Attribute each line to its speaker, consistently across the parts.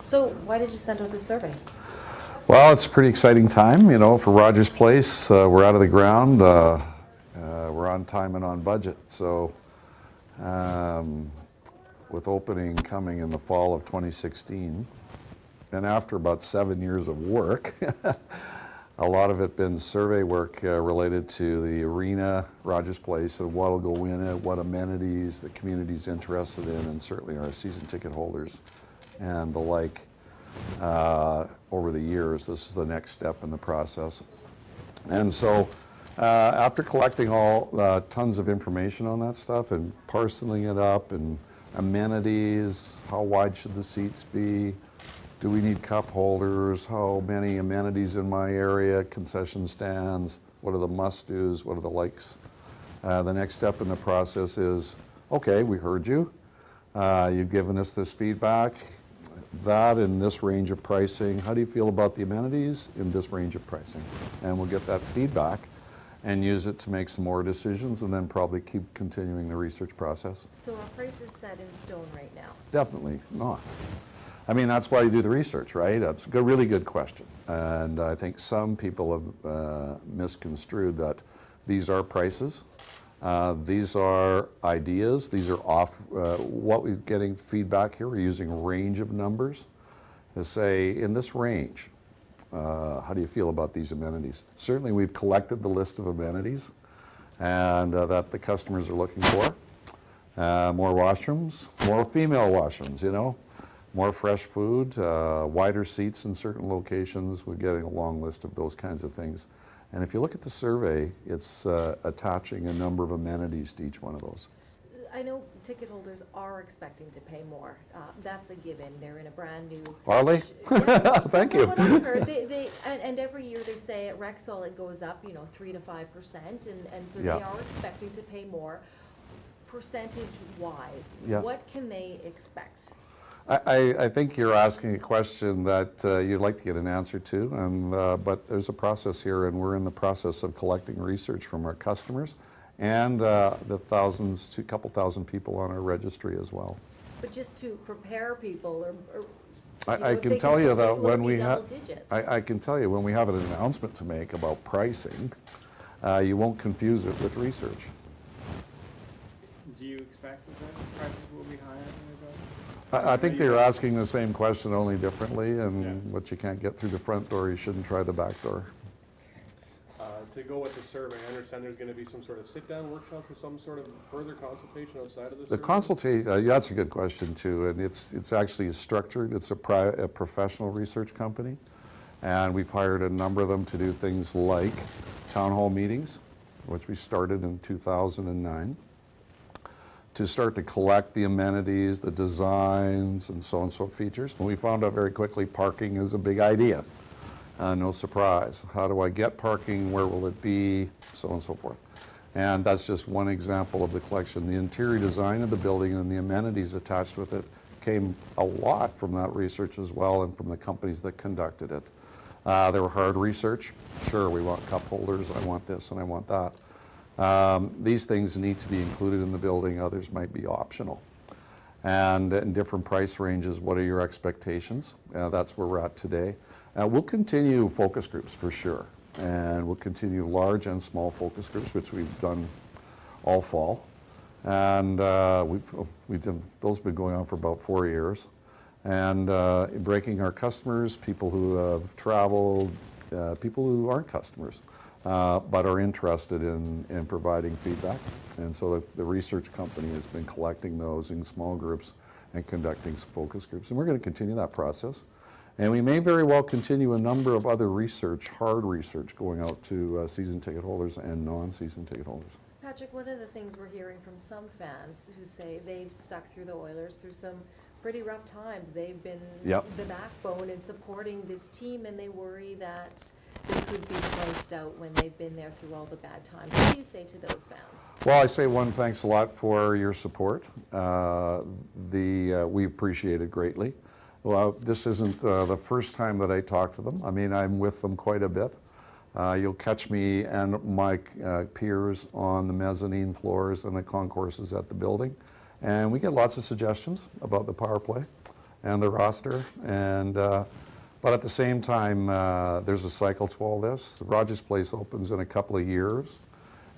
Speaker 1: So why did you send out this survey?
Speaker 2: Well, it's a pretty exciting time, you know, for Rogers Place. We're out of the ground. We're on time and on budget. So with opening coming in the fall of 2016, and after about 7 years of work, a lot of it been survey work related to the arena, Rogers Place, and what will go in it, what amenities the community's interested in, and certainly our season ticket holders and the like. Over the years, this is the next step in the process. And so after collecting all tons of information on that stuff and parceling it up and amenities, how wide should the seats be, do we need cup holders, how many amenities in my area, concession stands, what are the must-dos, what are the likes. The next step in the process is, okay, we heard you, you've given us this feedback, that in this range of pricing, how do you feel about the amenities in this range of pricing? And we'll get that feedback and use it to make some more decisions and then probably keep continuing the research process.
Speaker 1: So our price is set in stone right now?
Speaker 2: Definitely not. I mean, that's why you do the research, right? That's a really good question. And I think some people have misconstrued that these are prices. These are ideas. These are what we're getting feedback here. We're using a range of numbers to say, in this range, how do you feel about these amenities? Certainly, we've collected the list of amenities and that the customers are looking for. More washrooms, more female washrooms, you know, more fresh food, wider seats in certain locations. We're getting a long list of those kinds of things. And if you look at the survey, it's attaching a number of amenities to each one of those.
Speaker 1: I know ticket holders are expecting to pay more. That's a given. They're in a brand new...
Speaker 2: Are they?
Speaker 1: Yeah.
Speaker 2: Thank you.
Speaker 1: What I've heard, and every year they say at Rexall it goes up, you know, 3 to 5%, and so
Speaker 2: Yeah.
Speaker 1: they are expecting to pay more. Percentage-wise,
Speaker 2: Yeah.
Speaker 1: what can they expect?
Speaker 2: I think you're asking a question that you'd like to get an answer to, and, but there's a process here, and we're in the process of collecting research from our customers and the couple thousand people on our registry as well.
Speaker 1: But just to prepare people,
Speaker 2: I can tell you that when we
Speaker 1: have,
Speaker 2: I can tell you when we have an announcement to make about pricing, you won't confuse it with research.
Speaker 3: Do you expect that the prices will be higher?
Speaker 2: I think they're asking the same question, only differently, and
Speaker 3: yeah.
Speaker 2: what you can't get through the front door, you shouldn't try the back door.
Speaker 3: To go with the survey, I understand there's going to be some sort of sit-down workshop or some sort of further consultation outside of the survey?
Speaker 2: The consultation, that's a good question too, and it's actually structured. It's a professional research company, and we've hired a number of them to do things like town hall meetings, which we started in 2009. To start to collect the amenities, the designs, and so on and so features. And we found out very quickly parking is a big idea. No surprise. How do I get parking? Where will it be? So on and so forth. And that's just one example of the collection. The interior design of the building and the amenities attached with it came a lot from that research as well and from the companies that conducted it. They were hard research. Sure, we want cup holders. I want this and I want that. These things need to be included in the building, others might be optional. And in different price ranges, what are your expectations? That's where we're at today. We'll continue focus groups for sure, and we'll continue large and small focus groups, which we've done all fall. And those have been going on for about 4 years. And breaking our customers, people who have traveled, people who aren't customers. But are interested in providing feedback. And so the research company has been collecting those in small groups and conducting focus groups. And we're going to continue that process. And we may very well continue a number of other research, hard research, going out to season ticket holders and non-season ticket holders.
Speaker 1: Patrick, one of the things we're hearing from some fans who say they've stuck through the Oilers through some pretty rough times. They've been the backbone in supporting this team, and they worry that they could be priced out when they've been there through all the bad times. What do you say to those fans?
Speaker 2: Well, I say one, thanks a lot for your support. We appreciate it greatly. Well, this isn't the first time that I talk to them. I mean, I'm with them quite a bit. You'll catch me and my peers on the mezzanine floors and the concourses at the building. And we get lots of suggestions about the power play. and the roster. And but at the same time, there's a cycle to all this. Rogers Place opens in a couple of years,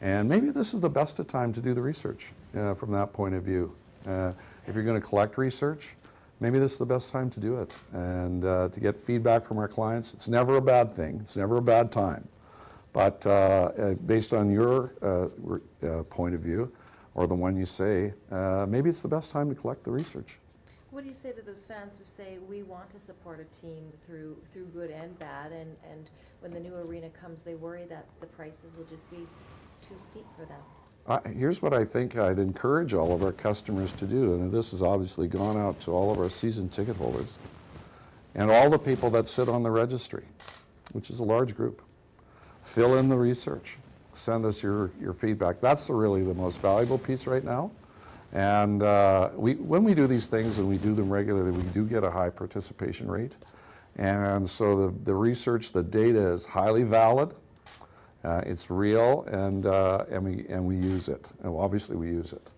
Speaker 2: and maybe this is the best of time to do the research from that point of view. If you're going to collect research, maybe this is the best time to do it, and to get feedback from our clients. It's never a bad thing. It's never a bad time. But based on your point of view, or the one you say, maybe it's the best time to collect the research.
Speaker 1: What do you say to those fans who say, we want to support a team through good and bad, and when the new arena comes, they worry that the prices will just be too steep for them?
Speaker 2: Here's what I think I'd encourage all of our customers to do, and this has obviously gone out to all of our season ticket holders and all the people that sit on the registry, which is a large group. Fill in the research. Send us your feedback. That's really the most valuable piece right now. And when we do these things, and we do them regularly, we do get a high participation rate. And so the research, the data is highly valid. It's real, and we use it. And obviously we use it.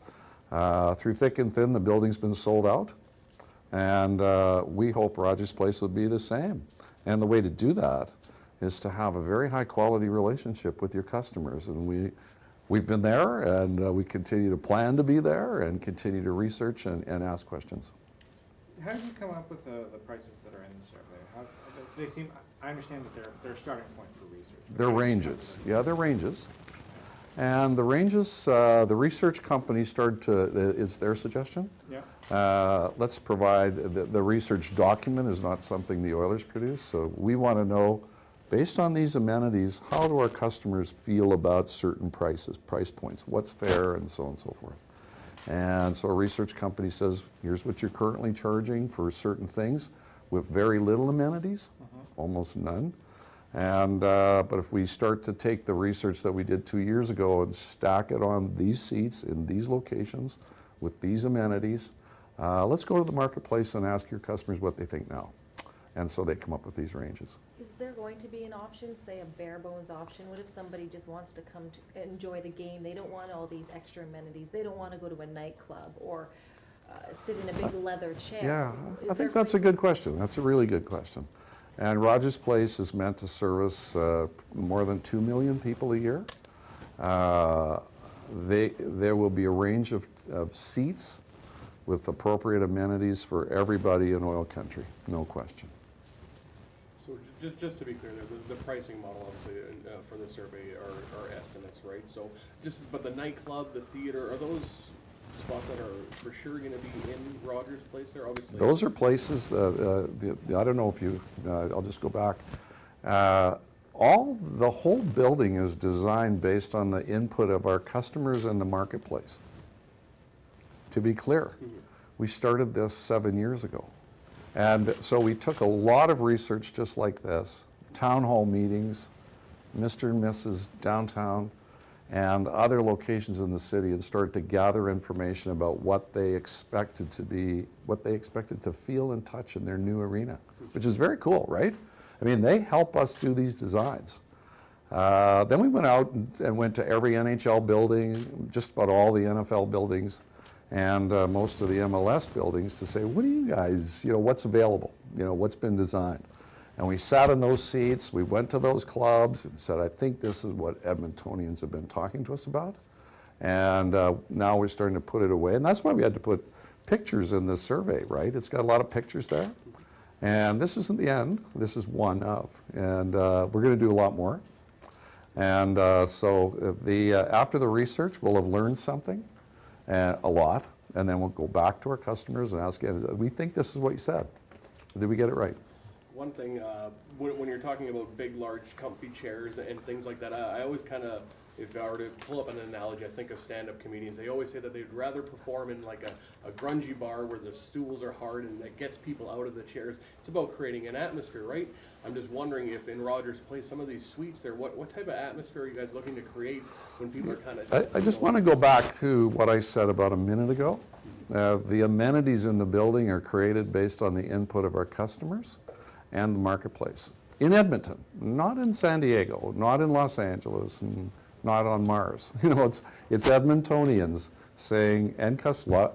Speaker 2: Through thick and thin, the building's been sold out. And we hope Rogers Place will be the same. And the way to do that is to have a very high quality relationship with your customers. And we've been there, and we continue to plan to be there and continue to research and ask questions.
Speaker 4: How did you come up with the prices that are in the survey? They seem, I understand that they're a starting point for research.
Speaker 2: They're ranges. Yeah, they're ranges. And the ranges, the research company started to, is their suggestion?
Speaker 4: Yeah.
Speaker 2: Let's provide, the research document is not something the Oilers produce, so we want to know, based on these amenities, how do our customers feel about certain prices, price points, what's fair, and so on and so forth. And so a research company says, here's what you're currently charging for certain things with very little amenities, almost none. And but if we start to take the research that we did 2 years ago and stack it on these seats in these locations with these amenities, let's go to the marketplace and ask your customers what they think now. And so they come up with these ranges.
Speaker 1: Is there going to be an option, say a bare bones option? What if somebody just wants to come to enjoy the game? They don't want all these extra amenities. They don't want to go to a nightclub or sit in a big leather chair.
Speaker 2: Yeah, I think that's a good question. That's a really good question. And Rogers Place is meant to service more than 2 million people a year. There will be a range of seats with appropriate amenities for everybody in oil country, no question.
Speaker 3: So just to be clear, the pricing model, obviously, for the survey are estimates, right? So but the nightclub, the theater, are those spots that are for sure going to be in Rogers Place there, obviously?
Speaker 2: Those are places, I don't know if you, I'll just go back. The whole building is designed based on the input of our customers and the marketplace. To be clear, we started this 7 years ago. And so we took a lot of research just like this, town hall meetings, Mr. and Mrs. downtown, and other locations in the city, and started to gather information about what they expected to be, what they expected to feel and touch in their new arena, which is very cool, right? I mean, they help us do these designs. Then we went out and went to every NHL building, just about all the NFL buildings, and most of the MLS buildings to say, what do you guys, what's available, what's been designed? And we sat in those seats, we went to those clubs and said, I think this is what Edmontonians have been talking to us about. And now we're starting to put it away. And that's why we had to put pictures in this survey, right? It's got a lot of pictures there. And this isn't the end, this is one of. And we're gonna do a lot more. And so after the research, we'll have learned something, a lot, and then we'll go back to our customers and ask, we think this is what you said. Did we get it right?
Speaker 3: One thing, when you're talking about big, large, comfy chairs and things like that, I always kind of, if I were to pull up an analogy, I think of stand-up comedians. They always say that they'd rather perform in like a grungy bar where the stools are hard and that gets people out of the chairs. It's about creating an atmosphere, right? I'm just wondering if in Rogers Place, some of these suites there, what type of atmosphere are you guys looking to create when people are kind of...
Speaker 2: I just want to go back to what I said about a minute ago. The amenities in the building are created based on the input of our customers and the marketplace. In Edmonton, not in San Diego, not in Los Angeles, and not on Mars. It's Edmontonians saying, and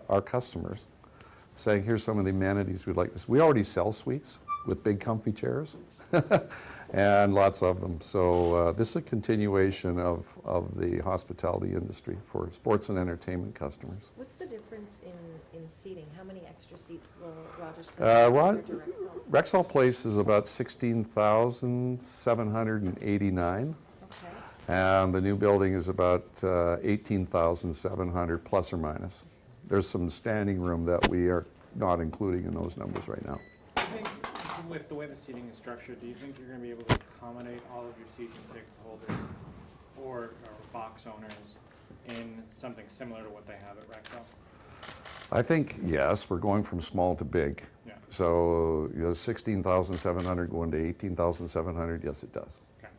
Speaker 2: our customers, saying, here's some of the amenities we'd like to see. We already sell suites with big comfy chairs and lots of them. So this is a continuation of the hospitality industry for sports and entertainment customers.
Speaker 1: What's the difference in seating? How many extra seats will Rogers Place compared to Rexall?
Speaker 2: Rexall Place is about 16,789.
Speaker 1: Okay.
Speaker 2: And the new building is about 18,700 plus or minus. There's some standing room that we are not including in those numbers right now.
Speaker 4: I think with the way the seating is structured, do you think you're going to be able to accommodate all of your season ticket holders or box owners in something similar to what they have at Rexall?
Speaker 2: I think, yes, we're going from small to big.
Speaker 4: Yeah.
Speaker 2: So 16,700 going to 18,700, yes, it does.
Speaker 4: Okay.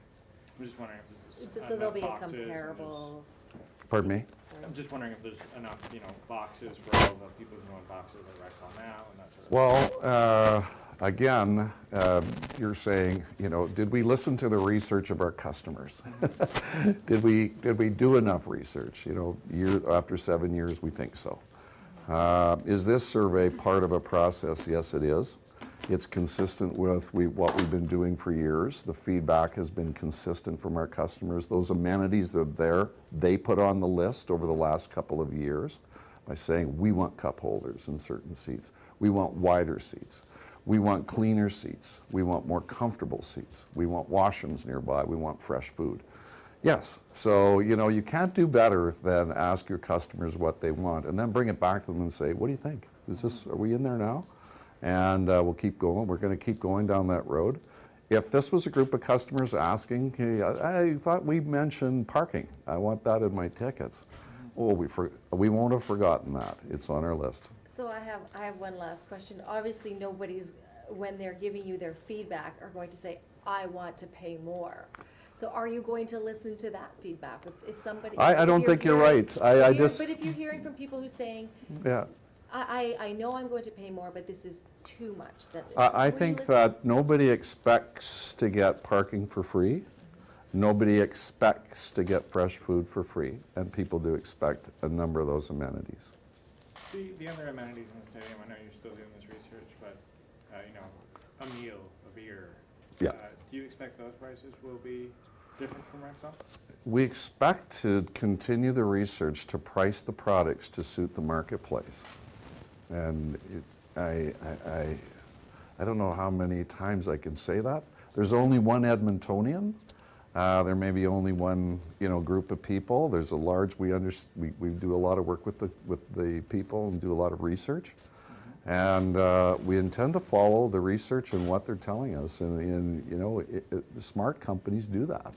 Speaker 4: I'm just wondering if this is
Speaker 1: So there'll be a
Speaker 4: boxes and
Speaker 1: comparable.
Speaker 2: Pardon me?
Speaker 4: I'm just wondering if there's enough, boxes for all the people who own boxes at Rexall now and that sort of
Speaker 2: Well, again, you're saying, did we listen to the research of our customers? Did we do enough research? After 7 years, we think so. Is this survey part of a process? Yes, it is. It's consistent with what we've been doing for years. The feedback has been consistent from our customers. Those amenities are there. They put on the list over the last couple of years by saying, we want cup holders in certain seats. We want wider seats. We want cleaner seats. We want more comfortable seats. We want washrooms nearby. We want fresh food. Yes, so you can't do better than ask your customers what they want and then bring it back to them and say, what do you think? Are we in there now? And we'll keep going. We're going to keep going down that road. If this was a group of customers asking, hey, I thought we mentioned parking. I want that in my tickets. Oh, we won't have forgotten that. It's on our list.
Speaker 1: So I have one last question. Obviously, nobody's, when they're giving you their feedback, are going to say, I want to pay more. So are you going to listen to that feedback? If somebody,
Speaker 2: I don't think you're right.
Speaker 1: But if you're hearing from people who are saying,
Speaker 2: yeah.
Speaker 1: I know I'm going to pay more, but this is too much.
Speaker 2: I think that nobody expects to get parking for free. Nobody expects to get fresh food for free, and people do expect a number of those amenities.
Speaker 4: The other amenities in the stadium, I know you're still doing this research, but a meal, a beer.
Speaker 2: Yeah.
Speaker 4: Do you expect those prices will be different from Rexall?
Speaker 2: We expect to continue the research to price the products to suit the marketplace. And I don't know how many times I can say that. There's only one Edmontonian. There may be only one, group of people. There's a large. We do a lot of work with the people and do a lot of research, and we intend to follow the research and what they're telling us. And smart companies do that,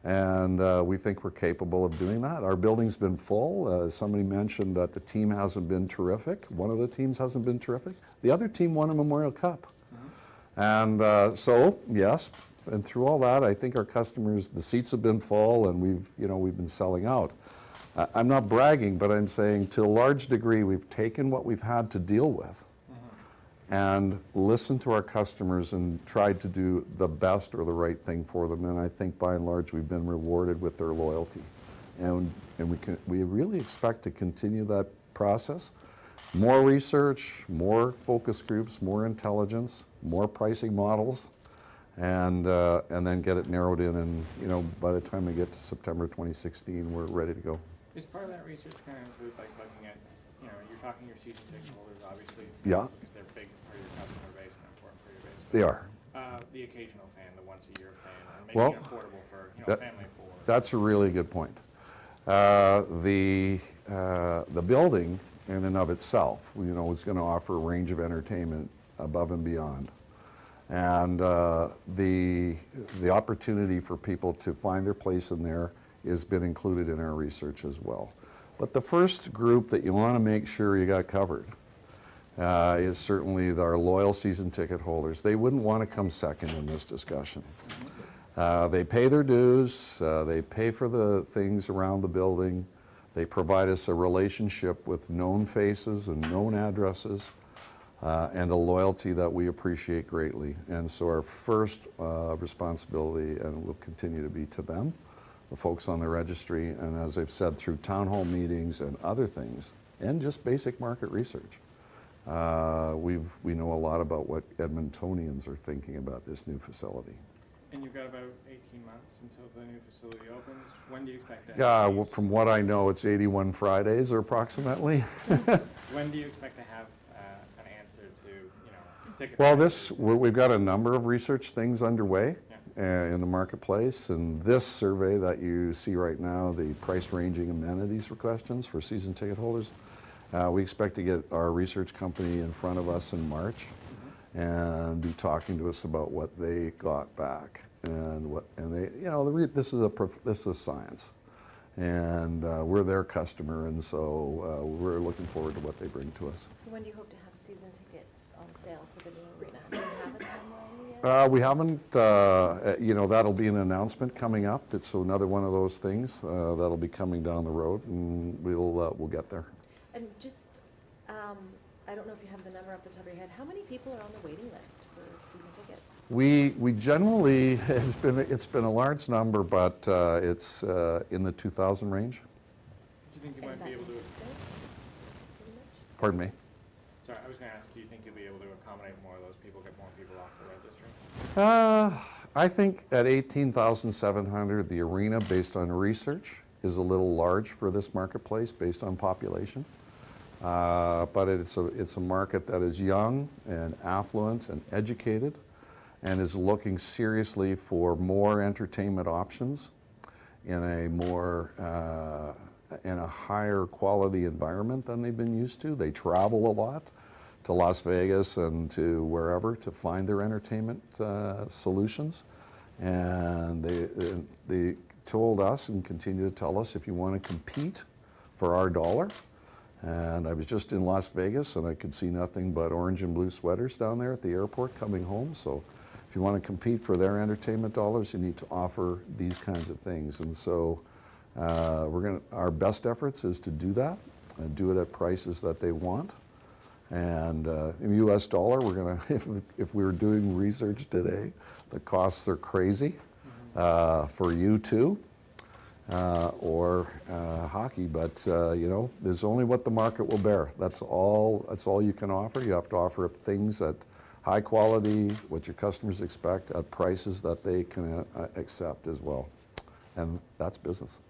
Speaker 2: and we think we're capable of doing that. Our building's been full. Somebody mentioned that the team hasn't been terrific. One of the teams hasn't been terrific. The other team won a Memorial Cup, and so yes. And through all that, I think our customers, the seats have been full, and we've been selling out. I'm not bragging, but I'm saying to a large degree, we've taken what we've had to deal with and listened to our customers and tried to do the best or the right thing for them. And I think by and large, we've been rewarded with their loyalty. And we really expect to continue that process. More research, more focus groups, more intelligence, more pricing models. And then get it narrowed in, and by the time we get to September 2016, we're ready to go.
Speaker 4: Is part of that research kind of include looking at, you're talking your season ticket holders, obviously.
Speaker 2: Yeah.
Speaker 4: Because they're big for your customer base and important for your base.
Speaker 2: They are.
Speaker 4: The occasional fan, the once-a-year fan, and
Speaker 2: Well,
Speaker 4: making it affordable for family of four.
Speaker 2: That's a really good point. The building in and of itself, is going to offer a range of entertainment above and beyond. And the opportunity for people to find their place in there has been included in our research as well. But the first group that you want to make sure you got covered is certainly our loyal season ticket holders. They wouldn't want to come second in this discussion. They pay their dues, they pay for the things around the building, they provide us a relationship with known faces and known addresses. And a loyalty that we appreciate greatly. And so our first responsibility, and will continue to be to them, the folks on the registry, and as I've said, through town hall meetings and other things, and just basic market research, We know a lot about what Edmontonians are thinking about this new facility.
Speaker 4: And you've got about 18 months until the new facility opens. When do you expect to have
Speaker 2: Yeah, well,
Speaker 4: these-
Speaker 2: from what I know, it's 81 Fridays or approximately.
Speaker 4: When do you expect to have an answer to, ticket
Speaker 2: Well,
Speaker 4: prices?
Speaker 2: we've got a number of research things underway
Speaker 4: Yeah.
Speaker 2: in the marketplace, and this survey that you see right now, the price ranging amenities for questions for season ticket holders, we expect to get our research company in front of us in March and be talking to us about what they got back and they, this is science, and we're their customer, and so we're looking forward to what they bring to us.
Speaker 1: So when do you hope to have season tickets on sale for the new arena? Do you have a timeline yet?
Speaker 2: We haven't, that'll be an announcement coming up. It's another one of those things that'll be coming down the road, and we'll get there.
Speaker 1: And just, I don't know if you have the number off the top of your head, how many people are on the waiting list for season tickets?
Speaker 2: We generally, it's been a large number, but it's in the 2,000 range.
Speaker 4: Do you think you
Speaker 1: And is
Speaker 4: might be
Speaker 1: that
Speaker 4: able to,
Speaker 1: consistent, pretty much?
Speaker 2: Pardon me?
Speaker 4: sorry, I was going to ask, do you think you'll be able to accommodate more of those people, get more people off the registry?
Speaker 2: I think at 18,700, the arena, based on research, is a little large for this marketplace based on population. But it's a market that is young and affluent and educated and is looking seriously for more entertainment options in a higher quality environment than they've been used to. They travel a lot to Las Vegas and to wherever to find their entertainment solutions. And they told us and continue to tell us, if you want to compete for our dollar, and I was just in Las Vegas and I could see nothing but orange and blue sweaters down there at the airport coming home. So if you want to compete for their entertainment dollars, you need to offer these kinds of things. And so our best efforts is to do that and do it at prices that they want. And in US dollar, we're going to, if we were doing research today, the costs are crazy for you too. Or hockey, but there's only what the market will bear. That's all you can offer. You have to offer things at high quality, what your customers expect, at prices that they can accept as well, and that's business.